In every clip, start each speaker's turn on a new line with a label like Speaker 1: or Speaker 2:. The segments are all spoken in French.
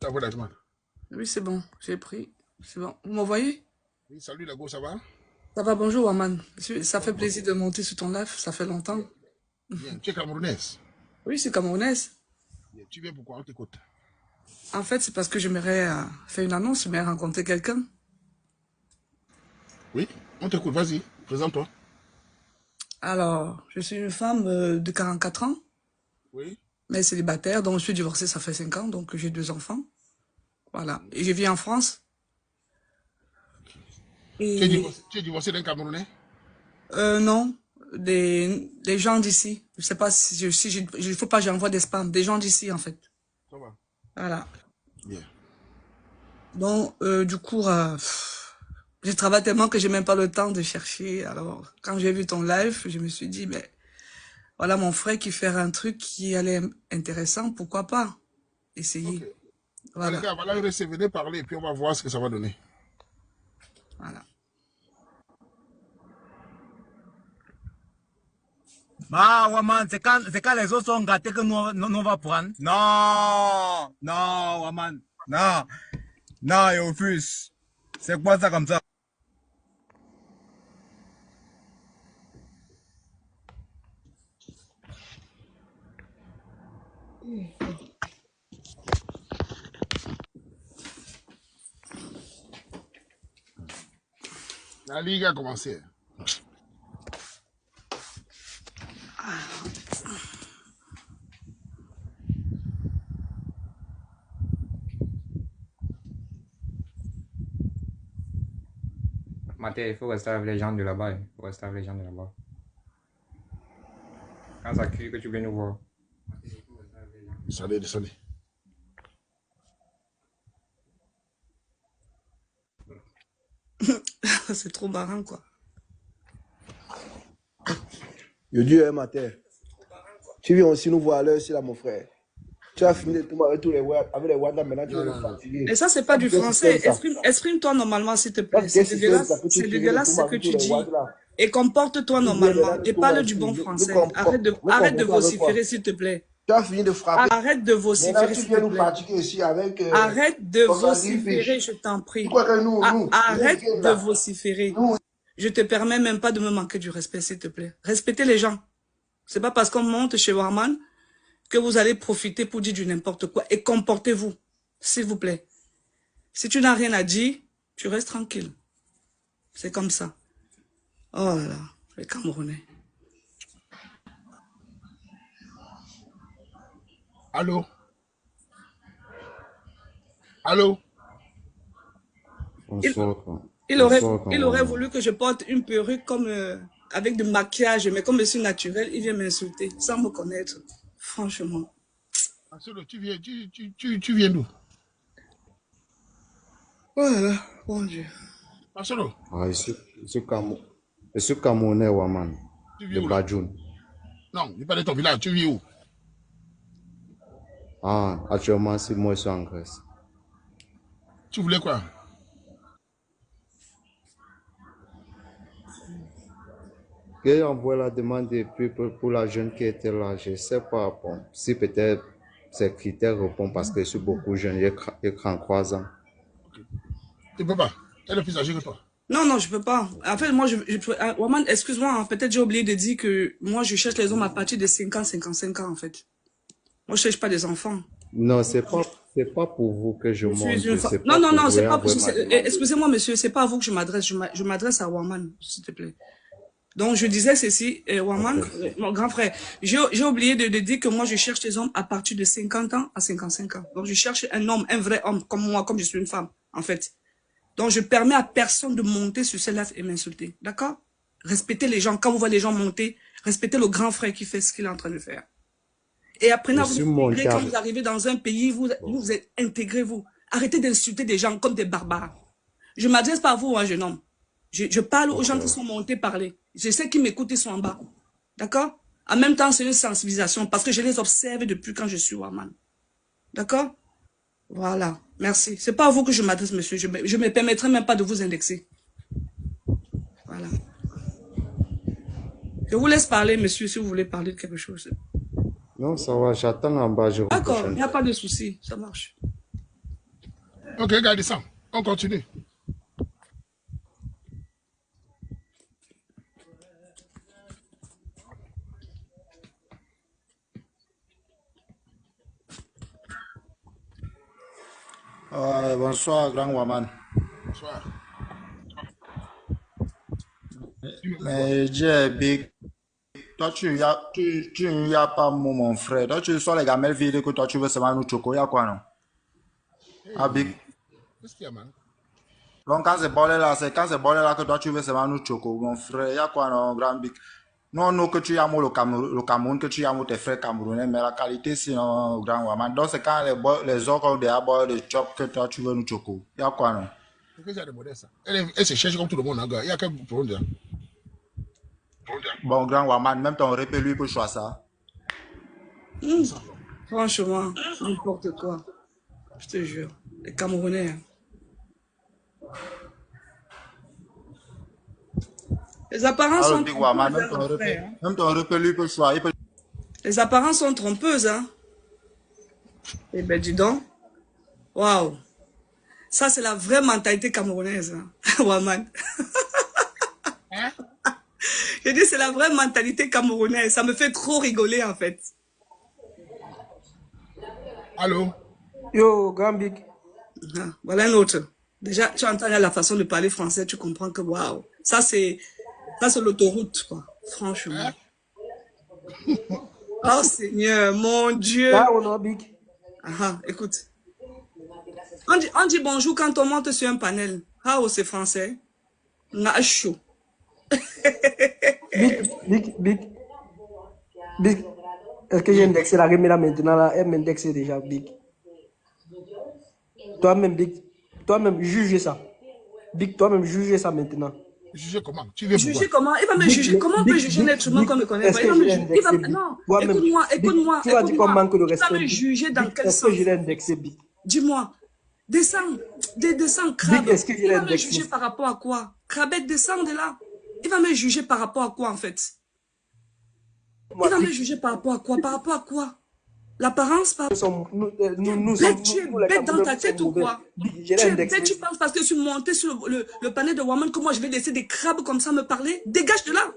Speaker 1: T'as vu la demande?
Speaker 2: Oui, c'est bon, j'ai pris. C'est bon. Vous m'envoyez?
Speaker 1: Oui, salut Lago, ça va?
Speaker 2: Ça va, bonjour, Waman. Ça
Speaker 1: Oh,
Speaker 2: fait plaisir de monter sur ton live, ça fait longtemps.
Speaker 1: bien, bien. Tu es camerounaise?
Speaker 2: Oui, c'est camerounaise.
Speaker 1: Bien. Tu viens pourquoi? On t'écoute.
Speaker 2: En fait, c'est parce que j'aimerais faire une annonce, j'aimerais rencontrer quelqu'un.
Speaker 1: Oui, on t'écoute, vas-y, présente-toi.
Speaker 2: Alors, je suis une femme de 44 ans,
Speaker 1: Oui.
Speaker 2: mais célibataire, donc je suis divorcée, ça fait 5 ans, donc j'ai 2 enfants. Voilà. Et je vis en France. Et
Speaker 1: Tu es divorcé d'un Camerounais?
Speaker 2: non, des gens d'ici. Je sais pas si il faut pas que j'envoie des spams, des gens d'ici, en fait.
Speaker 1: Ça va.
Speaker 2: Voilà.
Speaker 1: Bien.
Speaker 2: Donc, du coup, je travaille tellement que j'ai même pas le temps de chercher. Alors, quand j'ai vu ton live, je me suis dit, ben, voilà mon frère qui fait un truc qui allait être intéressant, pourquoi pas
Speaker 1: Ok.
Speaker 2: essayer.
Speaker 1: Bah, les
Speaker 2: Voilà,
Speaker 1: gars, voilà, venez parler et puis on va voir ce que ça va donner.
Speaker 2: voilà.
Speaker 3: Bah, Waman, c'est quand les autres sont gâtés que nous on va prendre. Non, non, Waman, non, non, je refuse. C'est quoi ça comme ça?
Speaker 1: La ligue a commencé.
Speaker 4: Mathé, il faut rester avec les gens de là-bas. Il faut rester avec les gens de là-bas. Quand ça crie que tu viens nous voir.
Speaker 1: Descendez, descendez.
Speaker 2: C'est trop marrant, quoi.
Speaker 5: Je dis, matin, tu viens aussi nous voir à l'heure ici, là, mon frère. Tu as fini de tout avec tous les avec les WhatsApp, maintenant tu vas nous fatiguer.
Speaker 2: Et ça, c'est pas du français. Exprime-toi normalement, s'il te plaît. C'est dégueulasse. C'est dégueulasse ce que tu dis. Et comporte-toi normalement. Et parle du bon français. Arrête de vociférer, s'il te plaît.
Speaker 5: Tu as fini de frapper.
Speaker 2: Arrête de vociférer,
Speaker 5: Maintenant, tu
Speaker 2: s'il
Speaker 5: viens
Speaker 2: te
Speaker 5: nous
Speaker 2: plaît.
Speaker 5: fatiguer ici avec.
Speaker 2: Arrête de vociférer, je t'en prie.
Speaker 5: Tu crois que nous,
Speaker 2: Arrête de vociférer. Je te permets même pas de me manquer du respect, s'il te plaît. Respectez les gens. C'est pas parce qu'on monte chez Warman que vous allez profiter pour dire du n'importe quoi. Et comportez-vous, s'il vous plaît. Si tu n'as rien à dire, tu restes tranquille. C'est comme ça. Oh là là, les Camerounais.
Speaker 1: Allô? Allô?
Speaker 2: Il aurait voulu que je porte une perruque comme avec du maquillage, mais comme je suis naturel, il vient m'insulter sans me connaître. Franchement.
Speaker 1: Marcelo, tu viens d'où?
Speaker 2: Oh là là, mon Dieu.
Speaker 1: Marcelo,
Speaker 6: Ah, je suis Camerounais, Waman,
Speaker 1: tu vis
Speaker 6: de
Speaker 1: où là?
Speaker 6: Badjoun.
Speaker 1: Non, je parle de ton village, tu vis où?
Speaker 6: Ah, actuellement, c'est moi, je suis en Grèce.
Speaker 1: Tu voulais quoi?
Speaker 6: J'ai envoyé la demande depuis pour la jeune qui était là. Je ne sais pas bon, si peut-être ces critères répondent parce que je suis beaucoup jeune, j'ai 33 ans.
Speaker 1: Tu peux pas. Elle est plus âgée que toi.
Speaker 2: Non, non, je peux pas. En fait, moi, Waman, excuse-moi, hein, peut-être j'ai oublié de dire que moi, je cherche les hommes à partir de 50, 55 ans, en fait. Moi, je cherche pas des enfants.
Speaker 6: Non, c'est pas pour vous que je monte.
Speaker 2: Non, non, non, c'est pas pour excusez-moi, monsieur, c'est pas à vous que je m'adresse. Je m'adresse à Waman, s'il te plaît. Donc, je disais ceci, Waman, mon grand frère, j'ai oublié de dire que moi, je cherche des hommes à partir de 50 ans à 55 ans. Donc, je cherche un homme, un vrai homme, comme moi, comme je suis une femme, en fait. Donc, je permets à personne de monter sur ce live et m'insulter. D'accord? Respectez les gens. Quand vous voyez les gens monter, respectez le grand frère qui fait ce qu'il est en train de faire. Et apprenez à vous intégrer quand vous arrivez dans un pays, vous êtes intégrez vous. Arrêtez d'insulter des gens comme des barbares. Je m'adresse pas à vous, hein, jeune homme. Je parle aux gens qui sont montés parler. Je sais qu'ils m'écoutent, ils sont en bas. D'accord? En même temps, c'est une sensibilisation parce que je les observe depuis quand je suis Waman. D'accord? Voilà. Merci. C'est pas à vous que je m'adresse, monsieur. Je me permettrai même pas de vous indexer. Voilà. Je vous laisse parler, monsieur, si vous voulez parler de quelque chose.
Speaker 6: Non, ça va, j'attends en bas.
Speaker 2: D'accord, il n'y a pas de souci. Ça marche.
Speaker 1: Ok, regardez ça. On continue.
Speaker 6: Bonsoir, grand Waman.
Speaker 1: Bonsoir.
Speaker 6: Mais j'ai big. Toi, tu y a pas mon frère. Toi, tu sois les gamelles vides que toi, tu veux seulement nous choco. Y a quoi, non? Ah, big.
Speaker 1: Qu'est-ce qu'il y a, man?
Speaker 6: Donc, quand c'est bolé là, que toi, tu veux seulement nous choco, mon frère. Y a quoi, non, grand big? Non, non, que tu aimes le Cameroun, que tu aimes tes frères camerounais, mais la qualité, sinon, grand Waman. Donc, c'est quand les autres ont des abois de chop que toi, tu veux nous choco. Y a quoi, non?
Speaker 1: Pourquoi il y a demandé ça? Elle se cherche comme tout le monde, hein, gars. Il y a quel problème?
Speaker 6: Bon, grand Waman, même ton répé, lui, peut choisir ça.
Speaker 2: Franchement, n'importe quoi. Je te jure. Les Camerounais. Hein. Les apparences
Speaker 6: Alors,
Speaker 2: sont
Speaker 6: big Waman,
Speaker 2: trompeuses.
Speaker 6: même ton répé, lui, peut choisir.
Speaker 2: Les apparences sont trompeuses. Hein. Eh ben, dis donc. Waouh. Ça, c'est la vraie mentalité camerounaise. Hein. Waman.
Speaker 1: Hein?
Speaker 2: Je dis, c'est la vraie mentalité camerounaise. Ça me fait trop rigoler, en fait.
Speaker 1: Allô?
Speaker 5: Yo, grand big.
Speaker 2: Ah, voilà un autre. Déjà, tu entends la façon de parler français, tu comprends que waouh. Ça, c'est l'autoroute, quoi. Franchement. Oh, Seigneur, mon Dieu.
Speaker 5: Là, on a big.
Speaker 2: Ah, écoute. On dit bonjour quand on monte sur un panel. Ah, oh, c'est français. On a chaud.
Speaker 5: Big. Est-ce que j'ai indexé la remède maintenant là? Elle m'indexe déjà, big. Toi-même, big. Toi-même, juge ça. Big, toi-même, juge ça maintenant.
Speaker 1: Juger comment? Tu veux
Speaker 2: Juger comment? Il va me juger. Comment on peut juger un être humain qu'on ne connaît pas? Il va me juger. Non, écoute-moi.
Speaker 5: Tu vas dire qu'on manque de respect.
Speaker 2: Il va me juger dans quel sens?
Speaker 5: Est-ce que je l'ai indexé, big?
Speaker 2: Dis-moi. Descends, crabe.
Speaker 5: Est-ce que je
Speaker 2: Il
Speaker 5: l'ai
Speaker 2: va me
Speaker 5: indexé?
Speaker 2: juger par rapport à quoi? Crabette, descends de là. Il va me juger par rapport à quoi, en fait? Il va me juger par rapport à quoi? Par rapport à quoi? L'apparence, par...
Speaker 5: Nous sommes,
Speaker 2: tu es bête dans ta tête ou quoi? Tu es bête, tu penses parce que je suis monté sur le panel de Woman que moi je vais laisser des crabes comme ça me parler? Dégage de là!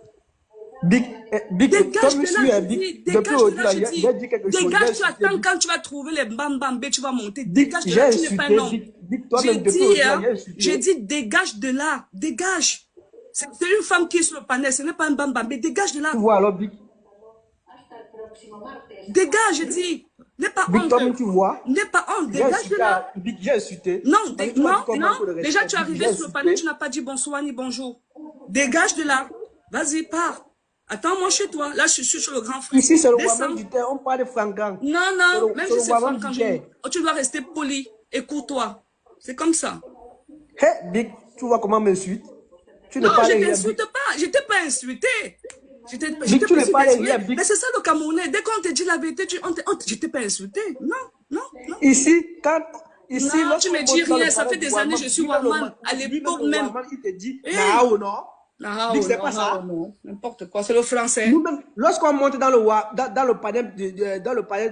Speaker 5: Big,
Speaker 2: Dégage
Speaker 5: comme
Speaker 2: de
Speaker 5: je suis un
Speaker 2: là,
Speaker 5: big,
Speaker 2: dégage
Speaker 5: depuis
Speaker 2: de là,
Speaker 5: il
Speaker 2: je
Speaker 5: a
Speaker 2: dis.
Speaker 5: dit quelque chose.
Speaker 2: Dégage, tu attends quand tu vas trouver les bambambés, tu vas monter.
Speaker 5: Big,
Speaker 2: Dégage de là, tu n'es pas un homme. J'ai dit, dégage de là, dégage. C'est une femme qui est sur le panel, ce n'est pas un bambambé, dégage de là.
Speaker 5: Tu vois alors, Big.
Speaker 2: Dégage, je dis. N'aie pas
Speaker 5: Big,
Speaker 2: honte.
Speaker 5: toi-même, tu vois.
Speaker 2: N'aie pas honte, dégage de là.
Speaker 5: Big, j'ai insulté.
Speaker 2: Non, déjà tu es arrivé sur le panel, tu n'as pas dit bonsoir ni bonjour. Dégage de là. Vas-y, pars. Attends-moi chez toi. Là, je suis sur le grand frère.
Speaker 5: Ici, c'est le Waman du terre, on parle de Frangang.
Speaker 2: Non, même si c'est Frangang, tu dois rester poli et courtois. C'est comme ça.
Speaker 5: Hé, Big, tu vois comment m'insulte?
Speaker 2: Non, je ne t'insulte pas. Je t'ai pas insulté. Mais c'est ça le Camerounais. Dès qu'on te dit la vérité, je t'ai pas insulté. Non.
Speaker 5: Ici,
Speaker 2: non, tu me dis rien. Ça fait des années que je suis Waman. À l'époque même.
Speaker 5: Il te dit, non.
Speaker 2: Non,
Speaker 5: c'est pas ça.
Speaker 2: N'importe quoi. C'est le français.
Speaker 5: Lorsqu'on monte dans le panel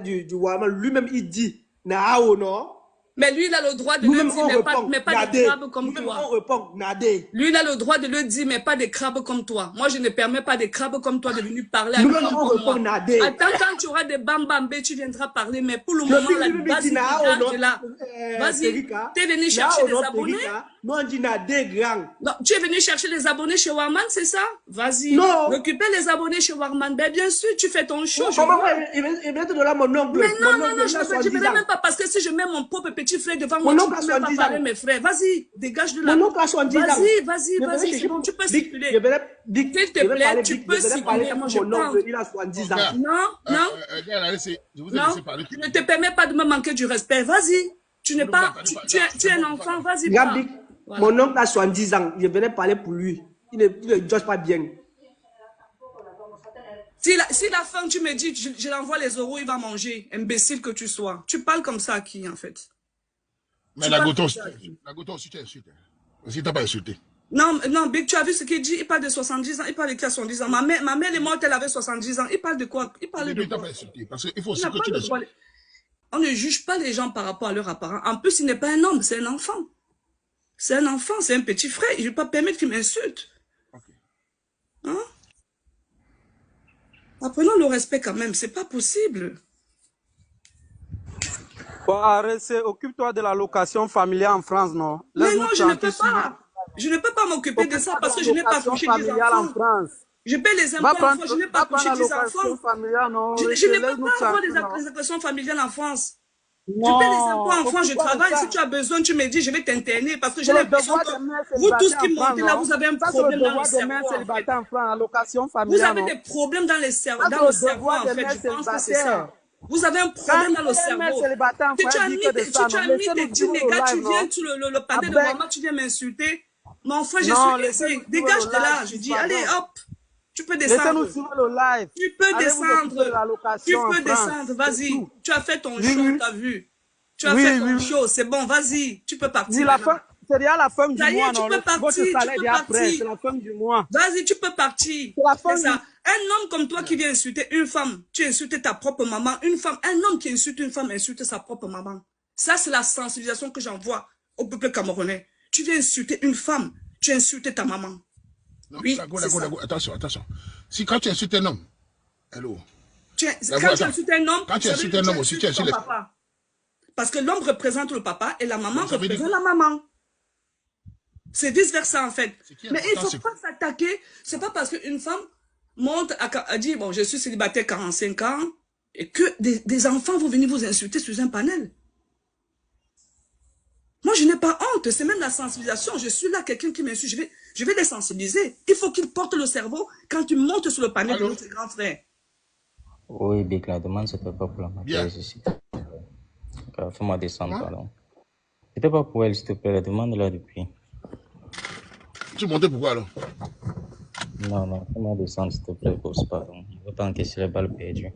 Speaker 5: du Waman, lui-même, il dit, non.
Speaker 2: Mais lui, il a le droit de le dire, mais pas des crabes comme toi.
Speaker 5: On répond, nadé.
Speaker 2: Lui, il a le droit de le dire, mais pas des crabes comme toi. Moi, je ne permets pas des crabes comme toi de venir parler à
Speaker 5: nous. On répond, nadé.
Speaker 2: Attends, quand tu auras des bambambés, tu viendras parler, mais pour le moment, vas-y, dégage de là. Vas-y, tu es venu chercher des abonnés.
Speaker 5: Non, on dit nadé, grand.
Speaker 2: Non, tu es venu chercher les abonnés chez Warman, c'est ça? Vas-y, récupère les abonnés chez Warman. Ben, bien sûr, tu fais ton show.
Speaker 5: Il vient te donner mon oncle.
Speaker 2: Mais non, je ne verrai même pas, parce que si je mets mon propre petit frère devant moi, tu ne peux pas parler mes frères. Vas-y, dégage de là. Vas-y, c'est bon, tu peux circuler. S'il te plaît, tu peux circuler. Moi, je parle.
Speaker 5: Il a 70 ans.
Speaker 2: Non, je ne te permets pas de me manquer du respect. Vas-y, tu n'es pas, tu es un enfant, vas-y.
Speaker 5: Voilà. Mon oncle a 70 ans, je venais parler pour lui. Il ne judge pas bien.
Speaker 2: Si la femme, tu me dis, je l'envoie les euros, il va manger. Imbécile que tu sois. Tu parles comme ça à qui, en fait?
Speaker 1: Mais la Goto aussi, tu as insulté. Aussi, tu n'as pas insulté.
Speaker 2: Non, Big, tu as vu ce qu'il dit? Il parle de 70 ans, il parle de qui a 70 ans? Ma mère est morte, elle avait 70 ans. Il parle de quoi? Il parle de quoi?
Speaker 1: Tu n'as pas insulté. Parce qu'il faut aussi que tu le sois.
Speaker 2: On ne juge pas les gens par rapport à leur apparence. En plus, il n'est pas un homme, c'est un enfant. C'est un enfant, c'est un petit frère. Je ne vais pas permettre qu'il m'insulte. Hein? Apprenons le respect quand même, c'est pas possible.
Speaker 7: Bon, arrête, occupe-toi de la location familiale en France, non?
Speaker 2: Mais
Speaker 7: Laisse-nous
Speaker 2: non, je ne
Speaker 7: tranquille,
Speaker 2: peux pas. Je ne peux pas m'occuper de ça
Speaker 7: occupe-toi
Speaker 2: parce
Speaker 7: de
Speaker 2: que
Speaker 7: la
Speaker 2: je n'ai pas
Speaker 7: location
Speaker 2: touché 10
Speaker 7: familiale en
Speaker 2: enfants.
Speaker 7: France.
Speaker 2: Je paie les
Speaker 7: Va
Speaker 2: impôts en
Speaker 7: prendre,
Speaker 2: France, je n'ai
Speaker 7: va
Speaker 2: pas
Speaker 7: prendre
Speaker 2: touché
Speaker 7: la
Speaker 2: 10
Speaker 7: location
Speaker 2: enfants.
Speaker 7: familiale, non?
Speaker 2: Je ne peux
Speaker 7: Laisse-nous
Speaker 2: pas avoir
Speaker 7: tranquille, non?
Speaker 2: des allocations familiales en France. Je paie les
Speaker 7: Non,
Speaker 2: impôts en France, je
Speaker 7: occupe-toi de
Speaker 2: travaille.
Speaker 7: ça.
Speaker 2: Si tu as besoin, tu me dis, je vais t'interner parce que j'ai
Speaker 7: C'est le
Speaker 2: l'impression
Speaker 7: devoir
Speaker 2: que
Speaker 7: des mères
Speaker 2: vous tous
Speaker 7: célibataires
Speaker 2: qui
Speaker 7: en France,
Speaker 2: montez là,
Speaker 7: non?
Speaker 2: vous avez un
Speaker 7: Ça, c'est le
Speaker 2: problème dans le
Speaker 7: devoir des mères
Speaker 2: cerveau en fait.
Speaker 7: célibataires en France, la location
Speaker 2: Vous
Speaker 7: familiale,
Speaker 2: avez
Speaker 7: non?
Speaker 2: des problèmes dans,
Speaker 7: Ça,
Speaker 2: dans
Speaker 7: c'est
Speaker 2: le
Speaker 7: le
Speaker 2: cerveau
Speaker 7: devoir
Speaker 2: en
Speaker 7: des
Speaker 2: fait.
Speaker 7: mères
Speaker 2: Je pense que c'est ça.
Speaker 7: célibataires.
Speaker 2: Vous avez un
Speaker 7: Quand
Speaker 2: problème dans le
Speaker 7: elle est mère
Speaker 2: cerveau.
Speaker 7: célibataire en
Speaker 2: Que
Speaker 7: France,
Speaker 2: tu as
Speaker 7: elle dit
Speaker 2: mis,
Speaker 7: que de ça,
Speaker 2: tu
Speaker 7: non?
Speaker 2: as mis
Speaker 7: Laissez-nous
Speaker 2: tes petits
Speaker 7: suivre le
Speaker 2: nègres, tu
Speaker 7: live,
Speaker 2: viens
Speaker 7: non?
Speaker 2: sur le panel de
Speaker 7: Avec.
Speaker 2: maman, tu viens m'insulter. Mon frère, je
Speaker 7: Non,
Speaker 2: suis
Speaker 7: laissez-nous
Speaker 2: aisé.
Speaker 7: suivre
Speaker 2: Dégage
Speaker 7: le
Speaker 2: de là.
Speaker 7: live,
Speaker 2: Je dis,
Speaker 7: pardon.
Speaker 2: allez, hop, tu peux
Speaker 7: Laissez-nous
Speaker 2: descendre.
Speaker 7: suivre le live.
Speaker 2: Tu peux
Speaker 7: Allez vous occuper de
Speaker 2: descendre.
Speaker 7: la location
Speaker 2: Tu
Speaker 7: en
Speaker 2: peux
Speaker 7: France.
Speaker 2: descendre,
Speaker 7: C'est
Speaker 2: vas-y.
Speaker 7: tout.
Speaker 2: Tu as fait ton
Speaker 7: Oui,
Speaker 2: show,
Speaker 7: oui.
Speaker 2: tu as vu. Tu as
Speaker 7: Oui,
Speaker 2: fait ton
Speaker 7: oui, oui.
Speaker 2: show, c'est bon, vas-y. Tu peux
Speaker 7: Oui,
Speaker 2: partir
Speaker 7: la
Speaker 2: maintenant.
Speaker 7: fin, c'est déjà la fin du
Speaker 2: Ça y
Speaker 7: mois,
Speaker 2: est, tu
Speaker 7: non?
Speaker 2: peux
Speaker 7: Votre
Speaker 2: partir, tu
Speaker 7: salaire est
Speaker 2: peux
Speaker 7: déjà prêt.
Speaker 2: partir.
Speaker 7: C'est la fin du mois.
Speaker 2: Vas-y, tu peux partir.
Speaker 7: C'est la fin
Speaker 2: C'est
Speaker 7: du
Speaker 2: ça. Un homme comme toi qui vient insulter une femme, tu insultes ta propre maman. Une femme, un homme qui insulte une femme insulte sa propre maman. Ça, c'est la sensibilisation que j'envoie au peuple camerounais. Tu viens insulter une femme, tu insultes ta maman.
Speaker 1: Non,
Speaker 2: Oui,
Speaker 1: d'accord,
Speaker 2: c'est
Speaker 1: d'accord,
Speaker 2: ça.
Speaker 1: d'accord. Attention, attention. Si quand tu insultes un homme, hello.
Speaker 2: Quand tu
Speaker 1: Attends.
Speaker 2: insultes un homme,
Speaker 1: Quand tu
Speaker 2: ça veut
Speaker 1: insultes
Speaker 2: dire
Speaker 1: un
Speaker 2: que
Speaker 1: homme aussi, tu
Speaker 2: insultes ton
Speaker 1: insultes les...
Speaker 2: papa. Parce que l'homme représente le papa et la maman
Speaker 1: Donc, ça veut dire
Speaker 2: représente la maman. C'est vice-versa en fait.
Speaker 1: qui est
Speaker 2: Mais il ne
Speaker 1: important,
Speaker 2: faut pas s'attaquer. C'est pas parce qu'une femme monte à dire, bon, je suis célibataire 45 ans, et que des enfants vont venir vous insulter sur un panel. Moi, je n'ai pas honte. C'est même la sensibilisation. Je suis là, quelqu'un qui m'insulte. Je vais les sensibiliser. Il faut qu'ils portent le cerveau quand tu montes sur le panel de
Speaker 1: Allô?
Speaker 2: notre grand frère.
Speaker 8: Oui, dès que la demande, c'était pas pour la
Speaker 1: Bien.
Speaker 8: matière ici. Fais-moi descendre,
Speaker 1: Hein?
Speaker 8: pardon. C'était pas pour elle, s'il te plaît, la demande là depuis.
Speaker 1: Tu montais pourquoi alors?
Speaker 8: Non, non, fais-moi descendre, s'il te plaît, boss, pardon. Je veux pas encaisser les balles perdues.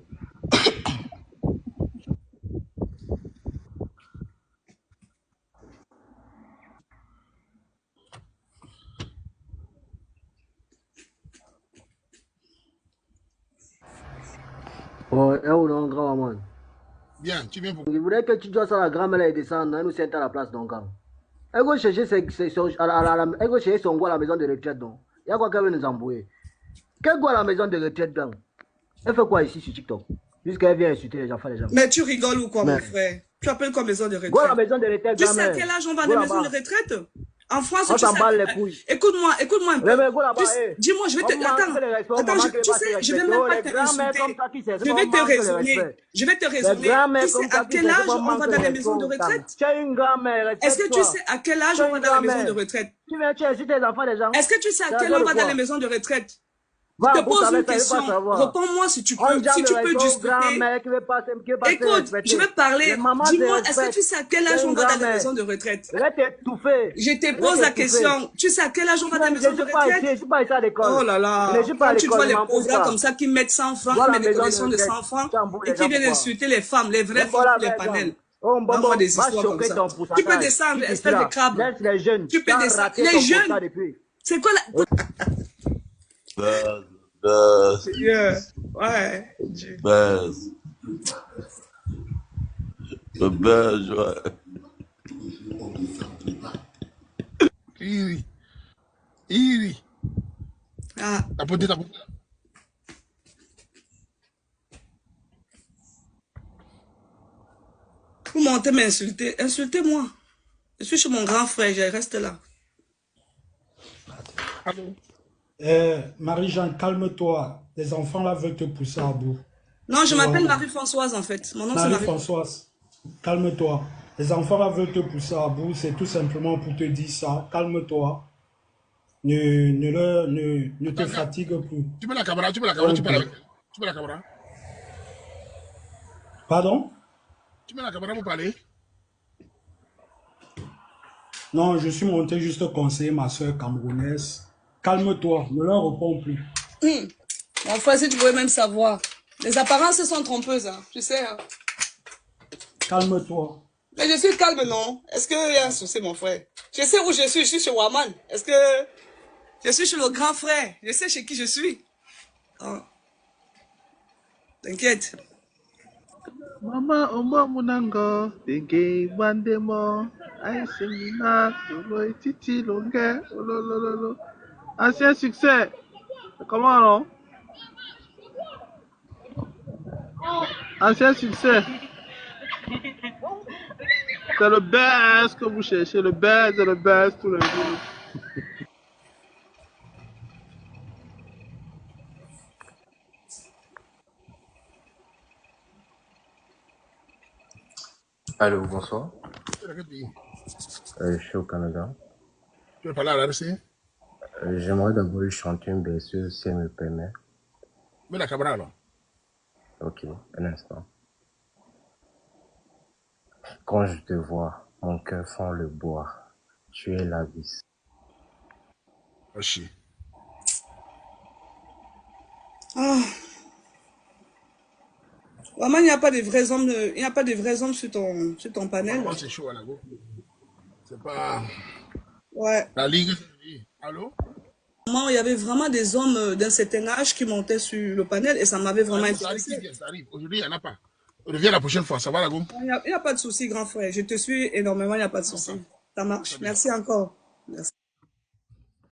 Speaker 5: Oh, ou non, grand maman.
Speaker 1: Bien, tu viens pour...
Speaker 5: Je voudrais que tu dois à la grand-mère et descendre, nous sommes à la place donc. Elle va chercher son goût à la maison de retraite donc. Il y a quoi qu'elle veut nous embrouiller. Quel goût à la maison de retraite donc? Elle fait quoi ici sur TikTok? Puisqu'elle vient insulter les enfants, les gens.
Speaker 2: Mais tu rigoles ou quoi,
Speaker 5: Mais-
Speaker 2: mon frère? Tu appelles quoi maison de
Speaker 5: Go à la
Speaker 2: retraite?
Speaker 5: maison de retraite,
Speaker 2: Tu sais à
Speaker 5: grand-mère.
Speaker 2: quel âge on va à
Speaker 5: Go
Speaker 2: la maison de
Speaker 5: là-bas.
Speaker 2: retraite? En France,
Speaker 5: On
Speaker 2: tu sais...
Speaker 5: s'emballe les couilles.
Speaker 2: Écoute-moi un peu.
Speaker 5: Mais go là-bas, eh.
Speaker 2: Dis-moi, je vais te...
Speaker 5: On manque
Speaker 2: Attends,
Speaker 5: de respect, on
Speaker 2: attends,
Speaker 5: manque de
Speaker 2: tu sais, je vais
Speaker 5: respect.
Speaker 2: même
Speaker 5: Oh,
Speaker 2: pas
Speaker 5: les
Speaker 2: te
Speaker 5: grands-mères comme
Speaker 2: insulter.
Speaker 5: ça qui s'expriment,
Speaker 2: Je vais
Speaker 5: on
Speaker 2: te
Speaker 5: manque de
Speaker 2: raisonner.
Speaker 5: respect.
Speaker 2: Je vais te
Speaker 5: Les
Speaker 2: raisonner.
Speaker 5: grands-mères
Speaker 2: Tu sais
Speaker 5: comme ça
Speaker 2: à
Speaker 5: qui
Speaker 2: quel âge
Speaker 5: s'expriment,
Speaker 2: on
Speaker 5: manque
Speaker 2: va
Speaker 5: de
Speaker 2: dans les
Speaker 5: respect.
Speaker 2: maisons de retraite?
Speaker 5: Tu es une grand-mère,
Speaker 2: Est-ce que tu
Speaker 5: respecte-toi.
Speaker 2: sais à quel âge
Speaker 5: Tu es
Speaker 2: on va
Speaker 5: une
Speaker 2: dans les maisons de
Speaker 5: grand-mère.
Speaker 2: retraite?
Speaker 5: Tu insultes les enfants des gens.
Speaker 2: Est-ce que tu sais à
Speaker 5: Ça
Speaker 2: quel
Speaker 5: veut
Speaker 2: âge on
Speaker 5: dire
Speaker 2: va dans
Speaker 5: quoi?
Speaker 2: les maisons de retraite?
Speaker 5: Va
Speaker 2: Je
Speaker 5: en
Speaker 2: te
Speaker 5: boucle
Speaker 2: pose une
Speaker 5: avec ça, il veut
Speaker 2: question.
Speaker 5: pas savoir.
Speaker 2: Réponds-moi si tu
Speaker 5: On
Speaker 2: peux.
Speaker 5: diable
Speaker 2: Si tu
Speaker 5: de
Speaker 2: peux
Speaker 5: raison,
Speaker 2: discuter.
Speaker 5: grand-mère qui veut pas se
Speaker 2: Écoute,
Speaker 5: respecter.
Speaker 2: je vais parler.
Speaker 5: Les mamans se
Speaker 2: Dis-moi, est-ce que
Speaker 5: respectent.
Speaker 2: tu sais à quel âge
Speaker 5: C'est
Speaker 2: on
Speaker 5: une
Speaker 2: va dans les
Speaker 5: grand-mère.
Speaker 2: maisons de retraite?
Speaker 5: Je vais t'étouffer.
Speaker 2: Je te
Speaker 5: Je vais
Speaker 2: pose la
Speaker 5: t'étouffer.
Speaker 2: question. Tu sais à quel âge on va dans les
Speaker 5: Je
Speaker 2: maisons
Speaker 5: ne
Speaker 2: de
Speaker 5: suis pas ici,
Speaker 2: retraite?
Speaker 5: je ne suis pas ici à l'école.
Speaker 2: Oh là là.
Speaker 5: Je ne suis pas à
Speaker 2: Quand tu
Speaker 5: l'école,
Speaker 2: vois
Speaker 5: je
Speaker 2: les
Speaker 5: m'en fous
Speaker 2: pauvres
Speaker 5: pas.
Speaker 2: comme ça qui mettent 100 francs,
Speaker 5: Voilà
Speaker 2: qui mettent des
Speaker 5: la maison
Speaker 2: collections
Speaker 5: de
Speaker 2: de
Speaker 5: retraite.
Speaker 2: 100 francs
Speaker 5: Tu embrouilles
Speaker 2: et
Speaker 5: les
Speaker 2: qui
Speaker 5: gens
Speaker 2: viennent
Speaker 5: pourquoi?
Speaker 2: insulter les femmes, les vraies
Speaker 5: Donc
Speaker 2: femmes
Speaker 5: voilà,
Speaker 2: sur les
Speaker 5: par exemple.
Speaker 2: panels.
Speaker 5: Oh, bon,
Speaker 2: Envoie
Speaker 5: bon,
Speaker 2: des
Speaker 5: va
Speaker 2: histoires comme
Speaker 5: choquer
Speaker 2: ça.
Speaker 5: ton
Speaker 2: Tu
Speaker 5: pourcentage.
Speaker 2: peux descendre,
Speaker 5: Qui te
Speaker 2: espèce de
Speaker 5: là?
Speaker 2: crabe.
Speaker 5: Laisse les jeunes.
Speaker 2: Tu peux
Speaker 5: as
Speaker 2: descendre.
Speaker 5: raté
Speaker 2: Les
Speaker 5: ton
Speaker 2: jeunes.
Speaker 5: quota depuis.
Speaker 2: C'est quoi la...
Speaker 9: Buzz, buzz,
Speaker 2: Yeah. Ouais. Dieu.
Speaker 9: buzz. Le buzz, ouais.
Speaker 1: Iri. Iri.
Speaker 2: Ah.
Speaker 1: Tapoter, tapoter.
Speaker 2: Vous montez m'insulter. Insultez-moi. Je suis chez mon grand frère, je reste là.
Speaker 1: Allô?
Speaker 10: Marie-Jeanne, calme-toi. Les enfants là veulent te pousser à bout.
Speaker 2: Non, je m'appelle
Speaker 10: Voilà.
Speaker 2: Marie-Françoise en fait. Mon nom c'est Marie-Françoise.
Speaker 10: Marie-Françoise, calme-toi. Les enfants là veulent te pousser à bout. C'est tout simplement pour te dire ça. Calme-toi. Ne te fatigue plus.
Speaker 1: Tu mets la caméra, tu mets la caméra, tu parles avec... Tu mets la caméra.
Speaker 10: Pardon?
Speaker 1: Tu mets la caméra pour parler.
Speaker 10: Non, je suis monté juste conseiller ma soeur camerounaise. Calme-toi, ne leur réponds plus.
Speaker 2: Mon frère, si tu pouvais même savoir. Les apparences sont trompeuses, hein. Tu sais. Hein.
Speaker 10: Calme-toi.
Speaker 2: Mais je suis calme, non? Est-ce qu'il y a un souci, mon frère? Je sais où je suis chez Waman. Est-ce que... Je suis chez le grand frère. Je sais chez qui je suis. Oh. T'inquiète.
Speaker 11: Mama, Omo Munango, Denge Bandemo, I sing na, Lolo, Titi, Longue, Lolo. Ancien succès. Comment non? Ancien succès. C'est le best que vous cherchez, le best tous les jours.
Speaker 12: Allô, bonsoir.
Speaker 1: Tu es dans quel pays?
Speaker 12: Je suis au Canada.
Speaker 1: Tu veux parler à la RC?
Speaker 12: J'aimerais d'abord lui chanter une berceuse si elle me permet.
Speaker 1: Mets la caméra là.
Speaker 12: Ok, un instant. Quand je te vois, mon cœur fend le bois. Tu es la vis.
Speaker 1: Oh, chier.
Speaker 2: Ah. Vraiment, il n'y a pas de vrais hommes, il n'y a pas de vrais hommes sur ton panel.
Speaker 1: Vraiment, c'est chaud à la go. C'est pas.
Speaker 2: Ouais.
Speaker 1: La ligue. Allô?
Speaker 2: Il y avait vraiment des hommes d'un certain âge qui montaient sur le panel et ça m'avait vraiment intéressé.
Speaker 1: Ça arrive. Aujourd'hui, il n'y en a pas. Reviens la prochaine fois, ça va la go?
Speaker 2: Il n'y a pas de souci, grand frère. Je te suis énormément, il n'y a pas de souci. Ça marche. Merci encore. Merci.